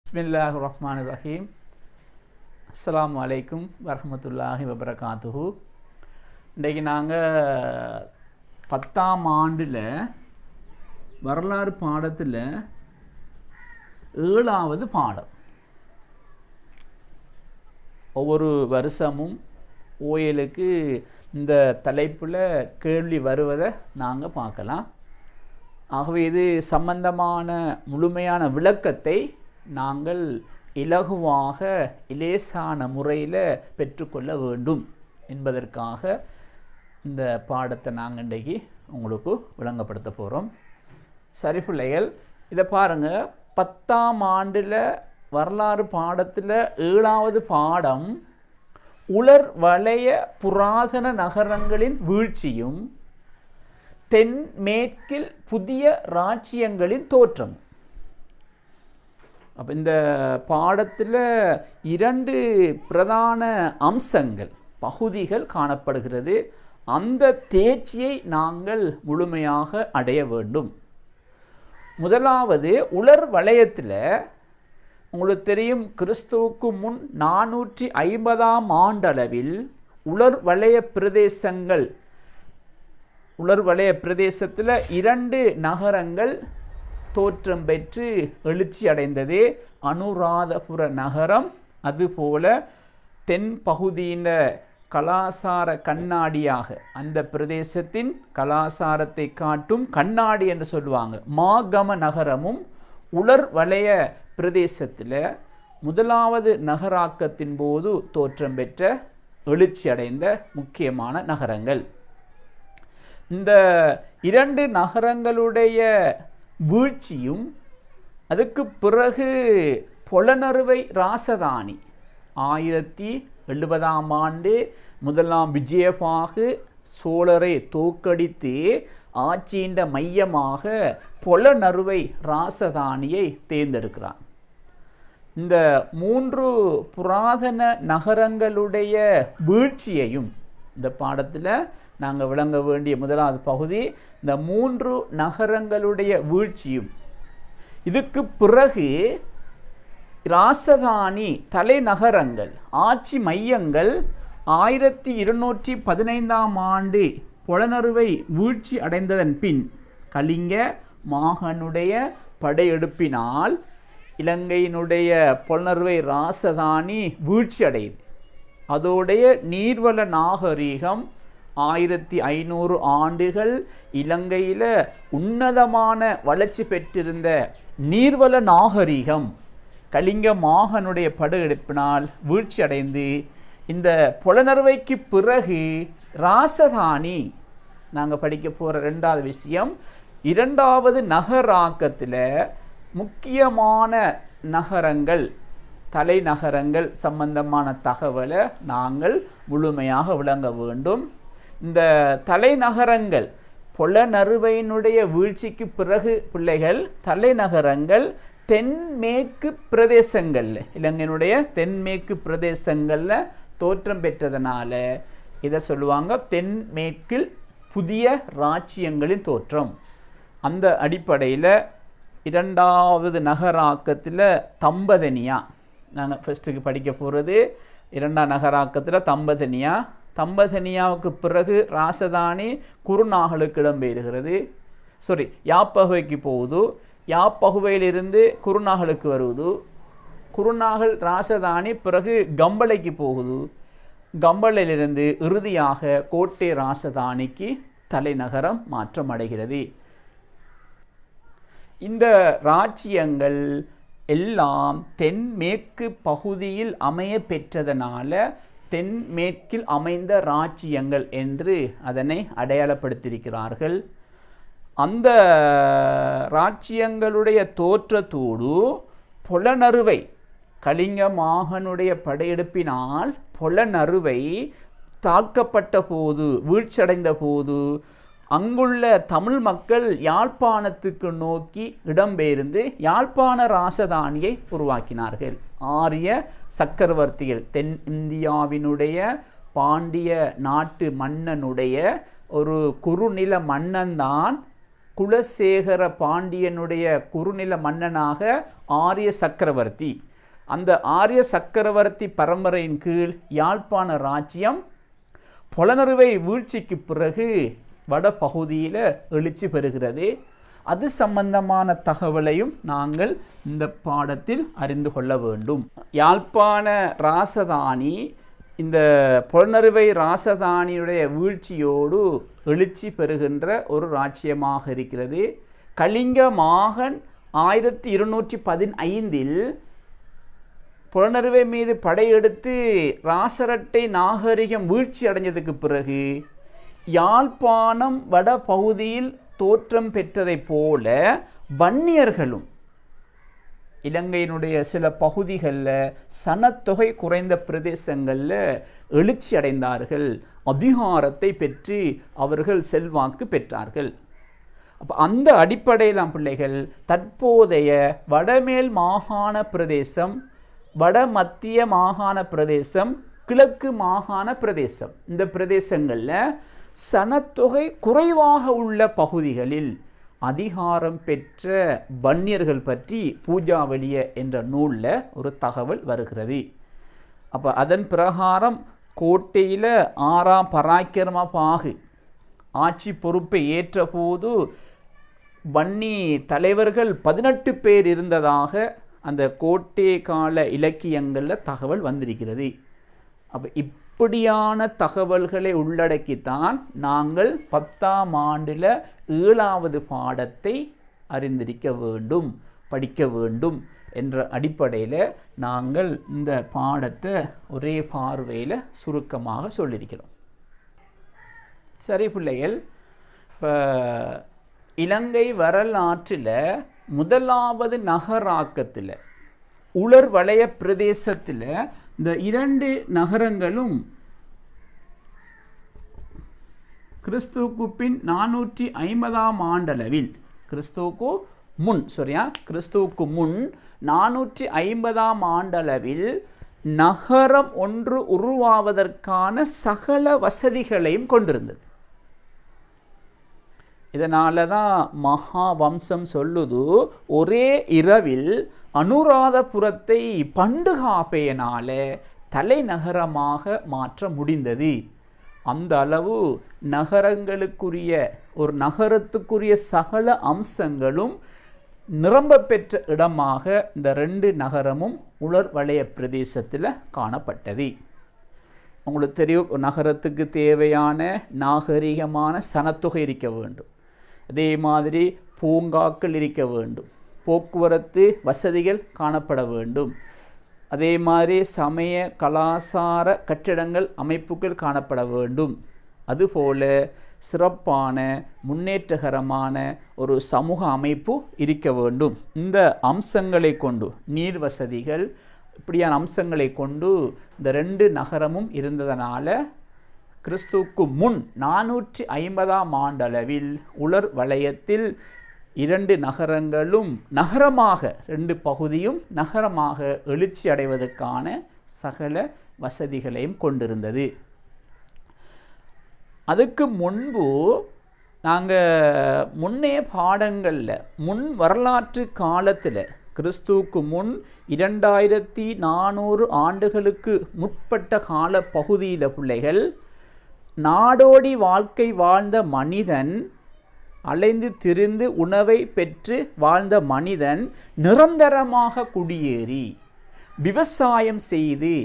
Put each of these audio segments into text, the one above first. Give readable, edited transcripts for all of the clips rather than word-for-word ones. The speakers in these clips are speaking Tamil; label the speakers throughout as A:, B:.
A: பிஸ்மில்லாஹிர்ரஹ்மானிர்ரஹீம். அஸ்ஸலாமு அலைக்கும் வரஹ்மத்துல்லாஹி வபரகாத்துஹு. இன்றைக்கு நாங்கள் 10ஆம் ஆண்டில் வரலாறு பாடத்தில் 7வது பாடம். ஒவ்வொரு வருஷமும் ஓயலுக்கு இந்த தலைப்பில் கேள்வி வருவதை நாங்கள் பார்க்கலாம். ஆகவே இது சம்பந்தமான முழுமையான விளக்கத்தை நாங்கள் இலகுவாக இலேசான முறையில் பெற்றுக்கொள்ள வேண்டும் என்பதற்காக இந்த பாடத்தை நாங்கள் இன்றைக்கு உங்களுக்கு விளங்கப்படுத்த போகிறோம். சரி பிள்ளைகள், இதை பாருங்கள். 10ஆம் ஆண்டில் வரலாறு பாடத்தில் 7வது பாடம் உலர் வளைய புராதன நகரங்களின் வீழ்ச்சியும் தென்மேற்கில் புதிய இராச்சியங்களின் தோற்றம். அப்போ இந்த பாடத்தில் 2 பிரதான அம்சங்கள் பகுதிகள் காணப்படுகிறது. அந்த தேர்ச்சியை நாங்கள் முழுமையாக அடைய வேண்டும். முதலாவது உலர் வளையத்தில் உங்களுக்கு தெரியும், கிறிஸ்துவுக்கு முன் 450ஆம் ஆண்டளவில் உலர் வளைய பிரதேசத்தில் 2 நகரங்கள் தோற்றம் பெற்று எழுச்சி அடைந்தது. அனுராதபுர நகரம், அதுபோல தென் பகுதியின் கலாசார கண்ணாடியாக, அந்த பிரதேசத்தின் கலாசாரத்தை காட்டும் கண்ணாடி என்று சொல்லுவாங்க, மாகம நகரமும் உலர் வளைய பிரதேசத்தில் 1வது நகராக்கத்தின் போது தோற்றம் பெற்ற எழுச்சி அடைந்த முக்கியமான நகரங்கள். இந்த 2 நகரங்களுடைய வீழ்ச்சியும் அதுக்கு பிறகு பொலனறுவை ராசதானி 1070ஆம் ஆண்டு 1ஆம் விஜயபாகு சோழரை தோற்கடித்து ஆட்சியின் மையமாக பொலனறுவை ராசதானியை தேர்ந்தெடுக்கிறான். இந்த 3 புராதன நகரங்களுடைய வீழ்ச்சியையும் இந்த பாடத்தில் நாங்கள் விளங்க வேண்டிய 1வது பகுதி இந்த 3 நகரங்களுடைய வீழ்ச்சியும். இதுக்கு பிறகு ராசதானி தலைநகரங்கள், ஆட்சி மையங்கள் 1215ஆம் ஆண்டு பொலனறுவை வீழ்ச்சி அடைந்ததன் பின் கலிங்க மாகனுடைய படையெடுப்பினால் இலங்கையினுடைய பொலனறுவை ராசதானி வீழ்ச்சி அடையுது. அதோடைய நீர்வள நாகரீகம் 1500 ஆண்டுகள் இலங்கையில் உன்னதமான வளர்ச்சி பெற்றிருந்த நீர்வள நாகரீகம் கலிங்க மாகனுடைய படையெடுப்பினால் வீழ்ச்சி அடைந்து, இந்த பொலனறுவைக்கு பிறகு ராசதானி நாங்கள் படிக்க போகிற 2வது விஷயம், 2வது நகராக்கத்தில் முக்கியமான நகரங்கள், தலைநகரங்கள் சம்பந்தமான தகவலை நாங்கள் முழுமையாக விளங்க வேண்டும். இந்த தலைநகரங்கள் பொலனறுவையினுடைய வீழ்ச்சிக்கு பிறகு பிள்ளைகள் தலைநகரங்கள் தென்மேற்கு பிரதேசங்களில், இலங்கையினுடைய தென்மேற்கு பிரதேசங்களில் தோற்றம் பெற்றதனால இதை சொல்லுவாங்க தென்மேற்கில் புதிய இராச்சியங்களின் தோற்றம். அந்த அடிப்படையில் 2வது நகராக்கத்தில் தம்பதனியா நாங்கள் ஃபஸ்ட்டுக்கு படிக்க போகிறது. 2ஆம் நகராக்கத்தில் தம்பதனியாவுக்கு பிறகு ராசதானி குருநாகலுக்கு இடம்பெறுகிறது. யாப்பகுவைக்கு போகுது. யாப்பகுவையிலிருந்து குருநாகலுக்கு வருவது. குருநாகல் ராசதானி பிறகு கம்பளைக்கு போகுது. கம்பளையிலிருந்து இறுதியாக கோட்டை ராசதானிக்கு தலைநகரம் மாற்றம் அடைகிறது. இந்த இராச்சியங்கள் எல்லாம் தென்மேற்கு பகுதியில் அமைய பெற்றதனால தென்மேற்கில் அமைந்த இராச்சியங்கள் என்று அதனை அடையாளப்படுத்தியிருக்கிறார்கள். அந்த இராச்சியங்களுடைய தோற்றத்தோடு பொலனறுவை கலிங்க மாகனுடைய படையெடுப்பினால் பொலனறுவை தாக்கப்பட்ட போது, வீழ்ச்சியடைந்த போது அங்குள்ள தமிழ் மக்கள் யாழ்ப்பாணத்துக்கு நோக்கி இடம்பெயர்ந்து யாழ்ப்பாண ராசதானியை உருவாக்கினார்கள். ஆரிய சக்கரவர்த்திகள், தென் இந்தியாவினுடைய பாண்டிய நாட்டு மன்னனுடைய ஒரு குறுநில மன்னன்தான் குலசேகர பாண்டியனுடைய குறுநில மன்னனாக ஆரிய சக்கரவர்த்தி. அந்த ஆரிய சக்கரவர்த்தி பரம்பரையின் கீழ் யாழ்ப்பாண ராஜ்யம் பொலனறுவை வீழ்ச்சிக்கு பிறகு வட பகுதியில் எழுச்சி பெறுகிறது. அது சம்பந்தமான தகவலையும் நாங்கள் இந்த பாடத்தில் அறிந்து கொள்ள வேண்டும். யாழ்ப்பாண ராசதானி இந்த பொலனறுவை ராசதானியுடைய வீழ்ச்சியோடு எழுச்சி பெறுகின்ற ஒரு ராஜ்யமாக இருக்கிறது. கலிங்க மாகன் 1215 புலனறுவை மீது படையெடுத்து ராசரட்டை நாகரிகம் வீழ்ச்சி அடைஞ்சதுக்கு பிறகு யாழ்ப்பாணம் வட பகுதியில் தோற்றம் பெற்றதைப் போல வன்னியர்களும் இலங்கையினுடைய சில பகுதிகளில் சனத்தொகை குறைந்த பிரதேசங்களில் எழுச்சி அடைந்தார்கள். அதிகாரத்தை பெற்று அவர்கள் செல்வாக்கு பெற்றார்கள். அப்போ அந்த அடிப்படையிலாம் பிள்ளைகள் தற்போதைய வடமேல் மாகாண பிரதேசம், வட மத்திய மாகாண பிரதேசம், கிழக்கு மாகாண பிரதேசம், இந்த பிரதேசங்களில் சனத்தொகை குறைவாக உள்ள பகுதிகளில் அதிகாரம் பெற்ற வன்னியர்கள் பற்றி பூஜாவலிய என்ற நூலில் ஒரு தகவல் வருகிறது. அப்போ அதன் பிரகாரம் கோட்டையில் 6ஆம் பராக்கிரம பாகு ஆட்சி பொறுப்பை ஏற்ற போது வன்னி தலைவர்கள் 18 பேர் இருந்ததாக அந்த கோட்டை கால இலக்கியங்களில் தகவல் வந்திருக்கிறது. அப்போ இப்படியான தகவல்களை உள்ளடக்கித்தான் நாங்கள் 10ஆம் ஆண்டில் 7வது பாடத்தை அறிந்திருக்க வேண்டும், படிக்க வேண்டும் என்ற அடிப்படையில் நாங்கள் இந்த பாடத்தை ஒரே பார்வையில் சுருக்கமாக சொல்லியிருக்கிறோம். சரி பிள்ளைகள், இப்போ இலங்கை வரலாற்றில் முதலாவது நகராக்கத்தில் உலர் வலய பிரதேசத்தில் இந்த 2 நகரங்களும் கிறிஸ்துவுக்கு பின் 450ஆம் ஆண்டளவில் கிறிஸ்துவுக்கு முன் 450ஆம் ஆண்டளவில் நகரம் ஒன்று உருவாவதற்கான சகல வசதிகளையும் கொண்டிருந்தது. இதனால தான் மகாவம்சம் சொல்லுது, ஒரே இரவில் அனுராதபுரத்தை பண்டுகாப்பையினால தலைநகரமாக மாற்ற முடிந்தது. அந்த அளவு நகரங்களுக்குரிய ஒரு நகரத்துக்குரிய சகல அம்சங்களும் நிரம்ப பெற்ற இடமாக இந்த 2 நகரமும் உலர் வலய பிரதேசத்தில் காணப்பட்டது. உங்களுக்கு தெரியும், நகரத்துக்கு தேவையான நாகரிகமான சனத்தொகை இருக்க வேண்டும். அதே மாதிரி பூங்காக்கள் இருக்க வேண்டும், போக்குவரத்து வசதிகள் காணப்பட வேண்டும். அதே மாதிரி சமய கலாசார கட்டிடங்கள் அமைப்புகள் காணப்பட வேண்டும். அதுபோல சிறப்பான முன்னேற்றகரமான ஒரு சமூக அமைப்பு இருக்க வேண்டும். இந்த அம்சங்களை கொண்டு, நீர் வசதிகள் இப்படியான அம்சங்களை கொண்டு இந்த 2 நகரமும் இருந்ததனால கிறிஸ்துவுக்கு முன் 450ஆம் ஆண்டளவில் உலர் வலயத்தில் 2 நகரங்களும் நகரமாக, 2 பகுதியும் நகரமாக எழுச்சி அடைவதற்கான சகல வசதிகளையும் கொண்டிருந்தது. அதுக்கு முன்பு நாங்கள் முன்னைய பாடங்களில் முன் வரலாற்று காலத்தில் கிறிஸ்துவுக்கு முன் 2400 ஆண்டுகளுக்கு முற்பட்ட கால பகுதியில் பிள்ளைகள் நாடோடி வாழ்க்கை வாழ்ந்த மனிதன், அலைந்து திரிந்து உணவை பெற்று வாழ்ந்த மனிதன் நிரந்தரமாக குடியேறி விவசாயம் செய்து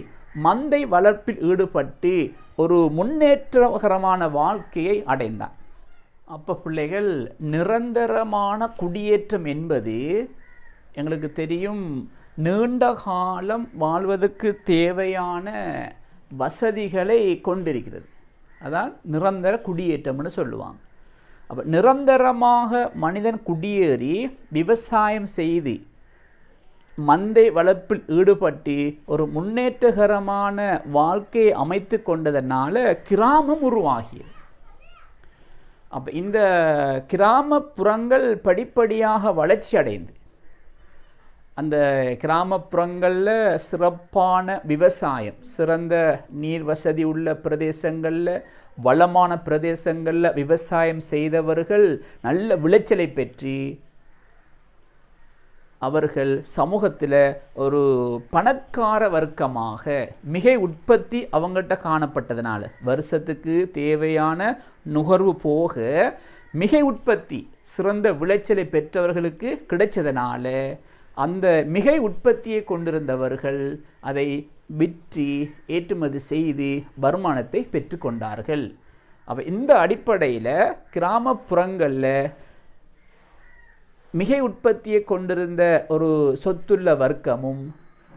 A: மந்தை வளர்ப்பில் ஈடுபட்டு ஒரு முன்னேற்றகரமான வாழ்க்கையை அடைந்தான். அப்போ பிள்ளைகள், நிரந்தரமான குடியேற்றம் என்பது எங்களுக்கு தெரியும், நீண்ட காலம் வாழ்வதற்கு தேவையான வசதிகளை கொண்டிருக்கிறது. அதான் நிரந்தர குடியேற்றம்னு சொல்லுவாங்க. அப்போ நிரந்தரமாக மனிதன் குடியேறி விவசாயம் செய்து மந்தை வளர்ப்பில் ஈடுபட்டு ஒரு முன்னேற்றகரமான வாழ்க்கையை அமைத்து கொண்டதனால கிராமம் உருவாகியது. அப்போ இந்த கிராமப்புறங்கள் படிப்படியாக வளர்ச்சி அடைந்து அந்த கிராமப்புறங்களில் சிறப்பான விவசாயம், சிறந்த நீர் வசதி உள்ள பிரதேசங்களில், வளமான பிரதேசங்களில் விவசாயம் செய்தவர்கள் நல்ல விளைச்சலை பெற்று அவர்கள் சமூகத்தில் ஒரு பணக்கார வர்க்கமாக மிகை உற்பத்தி அவங்கள்ட்ட காணப்பட்டதுனால, வருஷத்துக்கு தேவையான நுகர்வு போக மிகை உற்பத்தி சிறந்த விளைச்சலை பெற்றவர்களுக்கு கிடைச்சதுனால அந்த மிகை உற்பத்தியை கொண்டிருந்தவர்கள் அதை விற்று ஏற்றுமதி செய்து வருமானத்தை பெற்று கொண்டார்கள். அப்போ இந்த அடிப்படையில் கிராமப்புறங்களில் மிகை உற்பத்தியை கொண்டிருந்த ஒரு சொத்துள்ள வர்க்கமும்,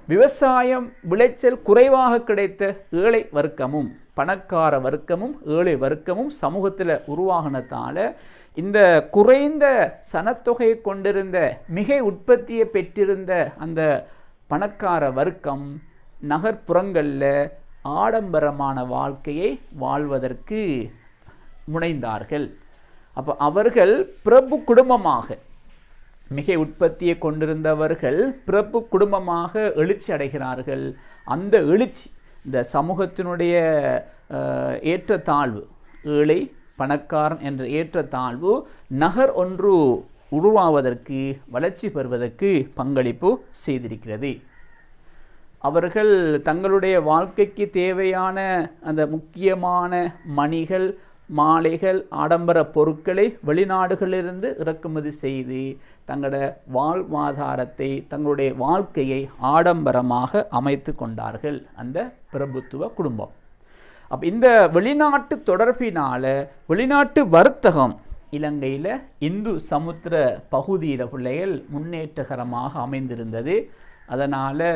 A: விவசாயம் விளைச்சல் குறைவாக கிடைத்த ஏழை வர்க்கமும், பணக்கார வர்க்கமும் ஏழை வர்க்கமும் சமூகத்தில் உருவாகினதால இந்த குறைந்த சனத்தொகையை கொண்டிருந்த மிகை உற்பத்தியை பெற்றிருந்த அந்த பணக்கார வர்க்கம் நகர்ப்புறங்களில் ஆடம்பரமான வாழ்க்கையை வாழ்வதற்கு முனைந்தார்கள். அப்போ அவர்கள் பிரபு குடும்பமாக, மிகை உற்பத்தியை கொண்டிருந்தவர்கள் பிரபு குடும்பமாக எழுச்சி அடைகிறார்கள். அந்த எழுச்சி இந்த சமூகத்தினுடைய ஏற்றத்தாழ்வு, ஏழை பணக்காரன் என்ற ஏற்றத்தாழ்வு நகர் ஒன்று உருவாவதற்கு, வளர்ச்சி பெறுவதற்கு பங்களிப்பு செய்திருக்கிறது. அவர்கள் தங்களுடைய வாழ்க்கைக்கு தேவையான அந்த முக்கியமான மணிகள், மாலைகள், ஆடம்பர பொருட்களை வெளிநாடுகளிலிருந்து இறக்குமதி செய்து தங்களோட வாழ்வாதாரத்தை, தங்களுடைய வாழ்க்கையை ஆடம்பரமாக அமைத்து கொண்டார்கள் அந்த பிரபுத்துவ குடும்பம். அப்போ இந்த வெளிநாட்டு தொடர்பினால் வெளிநாட்டு வர்த்தகம் இலங்கையில் இந்து சமுத்திர பகுதியில் பிள்ளைகள் முன்னேற்றகரமாக அமைந்திருந்தது. அதனால்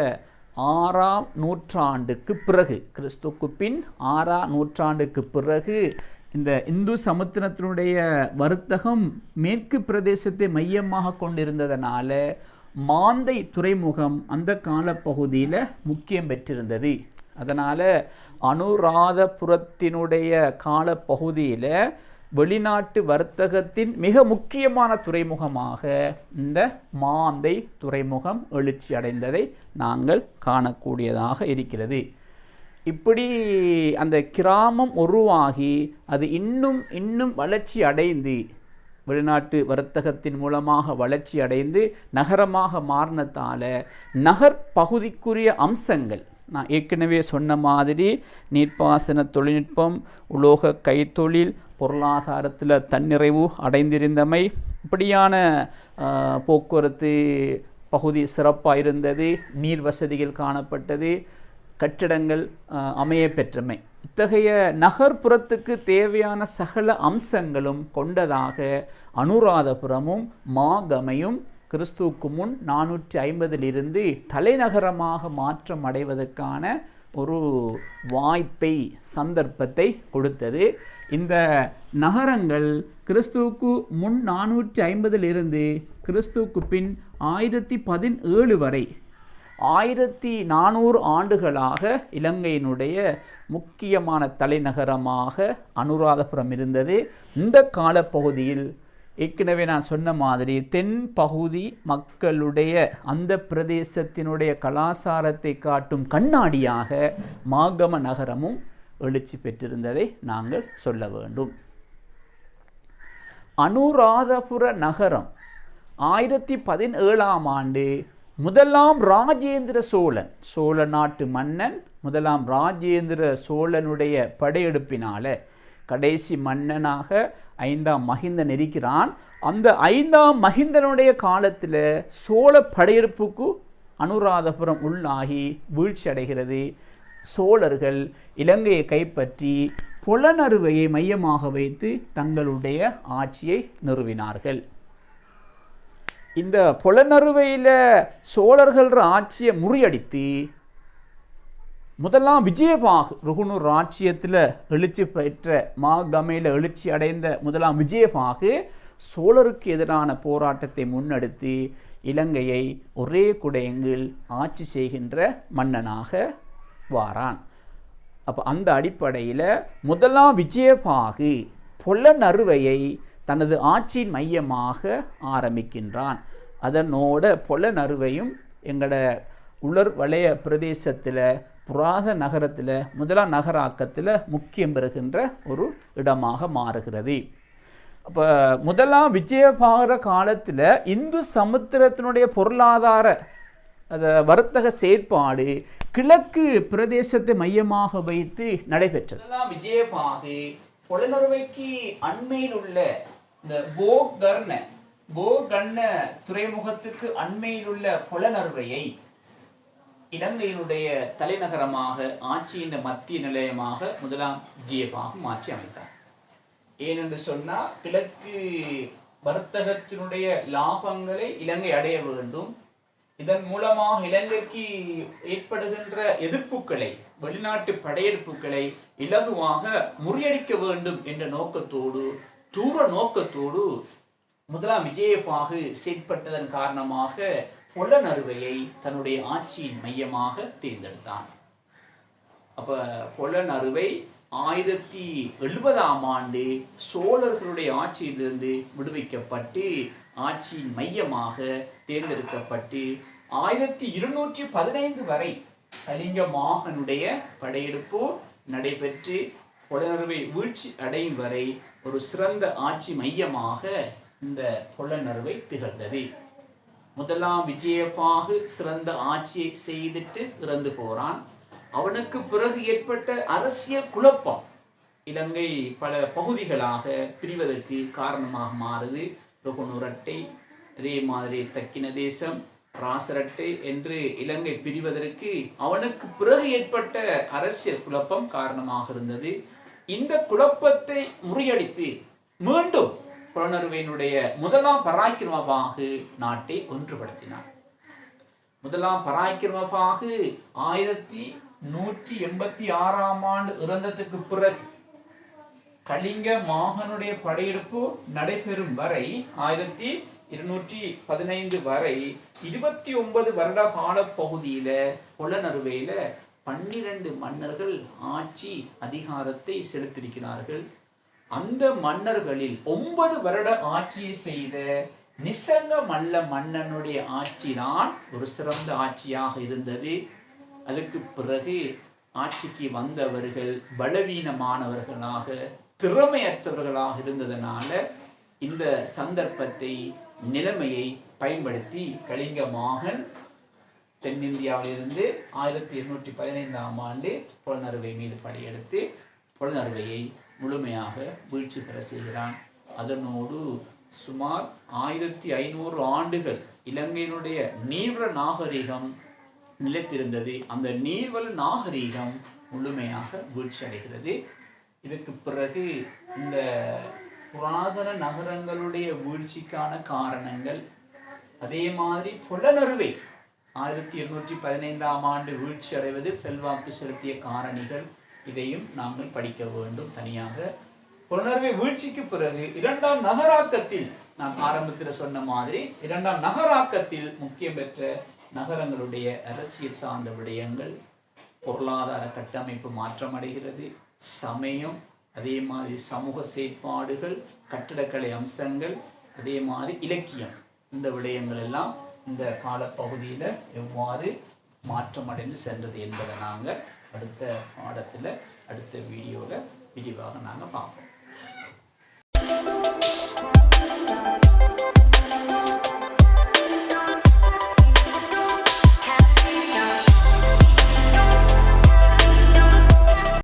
A: 6ஆம் நூற்றாண்டுக்கு பிறகு, கிறிஸ்துக்கு பின் 6ஆம் நூற்றாண்டுக்கு பிறகு இந்த இந்து சமுத்திரத்தினுடைய வர்த்தகம் மேற்கு பிரதேசத்தை மையமாக கொண்டிருந்ததனால மாந்தை துறைமுகம் அந்த காலப்பகுதியில் முக்கியம் பெற்றிருந்தது. அதனால் அனுராதபுரத்தினுடைய காலப்பகுதியில் வெளிநாட்டு வர்த்தகத்தின் மிக முக்கியமான துறைமுகமாக இந்த மாந்தை துறைமுகம் எழுச்சி அடைந்ததை நாங்கள் காணக்கூடியதாக இருக்கிறது. இப்படி அந்த கிராமம் உருவாகி அது இன்னும் வளர்ச்சி அடைந்து, வெளிநாட்டு வர்த்தகத்தின் மூலமாக வளர்ச்சி அடைந்து நகரமாக மாறினதால நகர் பகுதிக்குரிய அம்சங்கள், நான் ஏற்கனவே சொன்ன மாதிரி நீர்ப்பாசன தொழில்நுட்பம், உலோக கைத்தொழில், பொருளாதாரத்தில் தன்னிறைவு அடைந்திருந்தமை, இப்படியான போக்குவரத்து பகுதி சிறப்பாக இருந்தது, நீர் வசதிகள் காணப்பட்டது, கட்டிடங்கள் அமைய பெற்றமை, இத்தகைய நகர்ப்புறத்துக்கு தேவையான சகல அம்சங்களும் கொண்டதாக அனுராதபுரமும் மாகமையும் கிறிஸ்துவுக்கு முன் 450 தலைநகரமாக மாற்றம் அடைவதற்கான ஒரு வாய்ப்பை, சந்தர்ப்பத்தை கொடுத்தது. இந்த நகரங்கள் கிறிஸ்துவுக்கு முன் 450 கிறிஸ்துவுக்கு பின் 1017 வரை 1400 ஆண்டுகளாக இலங்கையினுடைய முக்கியமான தலைநகரமாக அனுராதபுரம் இருந்தது. இந்த காலப்பகுதியில் ஏற்கனவே நான் சொன்ன மாதிரி தென் பகுதி மக்களுடைய அந்த பிரதேசத்தினுடைய கலாச்சாரத்தை காட்டும் கண்ணாடியாக மாகம நகரமும் எழுச்சி பெற்றிருந்ததை நாங்கள் சொல்ல வேண்டும். அனுராதபுர நகரம் 1017ஆம் ஆண்டு முதலாம் ராஜேந்திர சோழன், சோழ நாட்டு மன்னன் முதலாம் ராஜேந்திர சோழனுடைய படையெடுப்பினால கடைசி மன்னனாக 5ஆம் மகிந்தன் இருக்கிறான். அந்த 5ஆம் மகிந்தனுடைய காலத்தில் சோழ படையெடுப்புக்கு அனுராதபுரம் உள்ளாகி வீழ்ச்சி அடைகிறது. சோழர்கள் இலங்கையை கைப்பற்றி புலனறுவையை மையமாக வைத்து தங்களுடைய ஆட்சியை நிறுவினார்கள். இந்த புலனறுவையில் சோழர்கள் ஆட்சியை முறியடித்து முதலாம் விஜயபாகு, ருகுணூர் ராச்சியத்தில் எழுச்சி பெற்ற மாகமையில் எழுச்சி அடைந்த முதலாம் விஜயபாகு சோழருக்கு எதிரான போராட்டத்தை முன்னெடுத்து இலங்கையை ஒரே குடையங்கில் ஆட்சி செய்கின்ற மன்னனாக வாரான். அப்போ அந்த அடிப்படையில் முதலாம் விஜயபாகு புலனறுவையை தனது ஆட்சியின் மையமாக ஆரம்பிக்கின்றான். அதனோட புலனறுவையும் எங்களோட உலர் வலய பிரதேசத்தில் புராத நகரத்தில் முதலாம் நகராக்கத்தில் முக்கியம் பெறுகின்ற ஒரு இடமாக மாறுகிறது. அப்போ முதலாம் விஜயபார காலத்தில் இந்து சமுத்திரத்தினுடைய பொருளாதார வர்த்தக செயற்பாடு கிழக்கு பிரதேசத்தை மையமாக வைத்து நடைபெற்றது. முதலாம் விஜயபாகு பொலனறுவைக்கு அண்மையில் உள்ள இந்த போகர்ண துறைமுகத்துக்கு அண்மையில் உள்ள பொலனறுவையை இலங்கையினுடைய தலைநகரமாக ஆட்சியின் மத்திய நிலையமாக முதலாம் விஜயபாகு மாற்றி அமைத்தார். ஏனென்று சொன்னால் கிழக்கு வர்த்தகத்தினுடைய லாபங்களை இலங்கை அடைய வேண்டும். இதன் மூலமாக இலங்கைக்கு ஏற்படுகின்ற எதிர்ப்புகளை, வெளிநாட்டு படையெடுப்புகளை இலகுவாக முறியடிக்க வேண்டும் என்ற நோக்கத்தோடு, தூர நோக்கத்தோடு முதலாம் விஜயபாகு செயற்பட்டதன் காரணமாக பொலனறுவையை தன்னுடைய ஆட்சியின் மையமாக தேர்ந்தெடுத்தான். அப்ப பொலனறுவை 1070ஆம் ஆண்டு சோழர்களுடைய ஆட்சியிலிருந்து விடுவிக்கப்பட்டு ஆட்சியின் மையமாக தேர்ந்தெடுக்கப்பட்டு 1215 வரை கலிங்க மாகனுடைய படையெடுப்பு நடைபெற்று பொலனறுவை வீழ்ச்சி அடையும் வரை ஒரு சிறந்த ஆட்சி மையமாக இந்த பொலனறுவை திகழ்ந்தது. முதலாம் விஜயபாகு சிறந்த ஆட்சியை செய்துட்டு இறந்து போறான். அவனுக்கு பிறகு ஏற்பட்ட அரசியல் குழப்பம் இலங்கை பல பகுதிகளாக பிரிவதற்கு காரணமாக மாறுது. ருகுணுரட்டை, அதே மாதிரி தக்கின தேசம், ராசரட்டை என்று இலங்கை பிரிவதற்கு அவனுக்கு பிறகு ஏற்பட்ட அரசியல் குழப்பம் காரணமாக இருந்தது. இந்த குழப்பத்தை முறியடித்து மீண்டும் பொலனறுவையினுடைய முதலாம் பராக்கிரமபாகு நாட்டை ஒன்றுபடுத்தினார். முதலாம் பராக்கிரமபாகு 1186ஆம் ஆண்டு இறந்ததுக்கு பிறகு கலிங்க மாகனுடைய படையெடுப்பு நடைபெறும் வரை 1215 வரை 29 வருட கால பகுதியில பொலனறுவையில 12 மன்னர்கள் ஆட்சி அதிகாரத்தை செலுத்தியிருக்கிறார்கள். அந்த மன்னர்களில் 9 வருட ஆட்சியை செய்த நிசங்க மல்ல மன்னனுடைய ஆட்சி தான் ஒரு சிறந்த ஆட்சியாக இருந்தது. அதுக்கு பிறகு ஆட்சிக்கு வந்தவர்கள் பலவீனமானவர்களாக, திறமையற்றவர்களாக இருந்ததனால இந்த சந்தர்ப்பத்தை, நிலைமையை பயன்படுத்தி கலிங்க மாகன் தென்னிந்தியாவிலிருந்து 1215ஆம் ஆண்டு பொலனறுவை மீது படையெடுத்து பொலனறுவையை முழுமையாக வீழ்ச்சி பெற செய்கிறான். அதனோடு சுமார் 1500 ஆண்டுகள் இலங்கையினுடைய நீர்வள நாகரிகம் நிலைத்திருந்தது. அந்த நீர்வள நாகரிகம் முழுமையாக வீழ்ச்சி அடைகிறது. இதற்கு பிறகு இந்த புராதன நகரங்களுடைய வீழ்ச்சிக்கான காரணங்கள், அதே மாதிரி பொலனறுவை 1215ஆம் ஆண்டு வீழ்ச்சி அடைவதில் செல்வாக்கு செலுத்திய காரணிகள், இதையும் நாங்கள் படிக்க வேண்டும் தனியாக. பொலனறுவை வீழ்ச்சிக்கு பிறகு இரண்டாம் நகராக்கத்தில், நான் ஆரம்பத்தில் சொன்ன மாதிரி இரண்டாம் நகராக்கத்தில் முக்கியம் பெற்ற நகரங்களுடைய அரசியல் சார்ந்த விடயங்கள், பொருளாதார கட்டமைப்பு மாற்றமடைகிறது, சமயம், அதே மாதிரி சமூக செயற்பாடுகள், கட்டிடக்கலை அம்சங்கள், அதே மாதிரி இலக்கியம், இந்த விடயங்கள் எல்லாம் இந்த காலப்பகுதியில் எவ்வாறு மாற்றமடைந்து சென்றது என்பதை நாங்கள் அடுத்த பாடத்தில், அடுத்த வீடியோவில் விரிவாக நாங்கள் பார்ப்போம்.